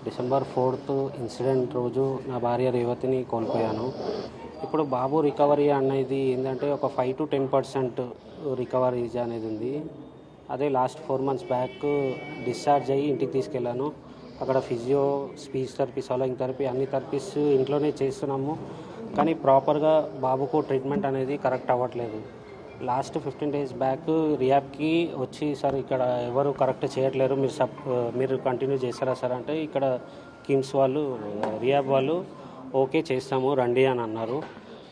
December 4th incident రోజు నా భార్య రేవతిని కోల్పోయాను. ఇప్పుడు బాబు రికవరీ అనేది ఏంటంటే ఒక 5-10% రికవరీ అనేది ఉంది. అదే లాస్ట్ 4 months బ్యాక్ డిశ్చార్జ్ అయ్యి ఇంటికి తీసుకెళ్ళాను. అక్కడ physio, speech therapy, soldering therapy అన్ని థెరపీస్ ఇంట్లోనే చేస్తున్నాము. కానీ ప్రాపర్గా బాబుకు ట్రీట్మెంట్ అనేది కరెక్ట్ అవ్వట్లేదు. లాస్ట్ 15 days బ్యాక్ రియాబ్కి వచ్చి, సార్ ఇక్కడ ఎవరు కరెక్ట్ చేయట్లేరు, మీరు కంటిన్యూ చేస్తారా సార్ అంటే, ఇక్కడ కిమ్స్ వాళ్ళు, రియాబ్ వాళ్ళు ఓకే చేస్తాము రండి అని అన్నారు.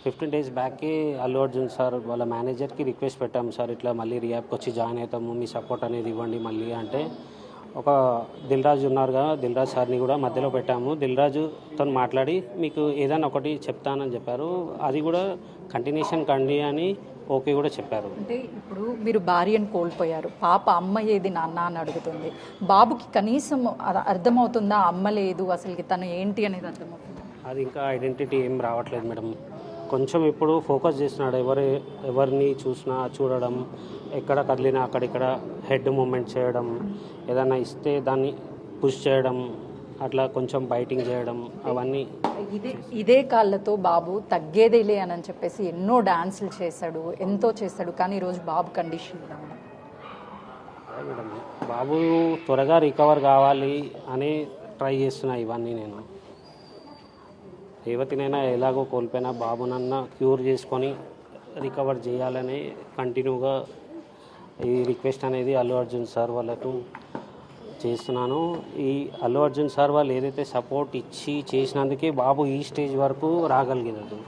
15 days బ్యాక్కి అల్లు అర్జున్ సార్ వాళ్ళ మేనేజర్కి రిక్వెస్ట్ పెట్టాము, సార్ ఇట్లా మళ్ళీ రియాబ్కి వచ్చి జాయిన్ అవుతాము, మీ సపోర్ట్ అనేది ఇవ్వండి మళ్ళీ అంటే, ఒక దిల్రాజు ఉన్నారుగా, దిల్రాజు సార్ని కూడా మధ్యలో పెట్టాము. దిల్రాజుతో మాట్లాడి మీకు ఏదైనా ఒకటి చెప్తానని చెప్పారు. అది కూడా కంటిన్యూషన్ కండి అని ఓకే కూడా చెప్పారు. అంటే ఇప్పుడు మీరు భార్యను కోల్పోయారు, పాప అమ్మ ఏది నాన్న అని అడుగుతుంది. బాబుకి కనీసం అర్థమవుతుందా అమ్మ లేదు, అసలుకి తను ఏంటి అనేది అర్థమవుతుంది? అది ఇంకా ఐడెంటిటీ ఏం రావట్లేదు మేడం. కొంచెం ఇప్పుడు ఫోకస్ చేస్తున్నాడు, ఎవరిని చూడడం, ఎక్కడ కదిలినా అక్కడిక్కడ హెడ్ మూమెంట్ చేయడం, ఏదైనా ఇస్తే దాన్ని పుష్ చేయడం, అట్లా కొంచెం బైటింగ్ చేయడం, అవన్నీ. ఇదే కాళ్ళతో బాబు తగ్గేదేలే అని చెప్పేసి ఎన్నో డాన్సులు చేశాడు, ఎంతో చేశాడు, కానీ ఈరోజు బాబు కండిషన్ అదే మేడం, బాబు త్వరగా రికవర్ కావాలి అని ట్రై చేస్తున్నా. ఇవన్నీ నేను రేవతినైనా ఎలాగో కోల్పోయినా బాబునన్నా క్యూర్ చేసుకొని రికవర్ చేయాలని కంటిన్యూగా ఈ రిక్వెస్ట్ అనేది అల్లు అర్జున్ సార్ వాళ్ళకు చేస్తున్నాను. ఈ అల్లు అర్జున్ సార్ వాళ్ళు ఏదైతే సపోర్ట్ ఇచ్చి చేసినందుకే బాబు ఈ స్టేజ్ వరకు రాగలిగినట్టు.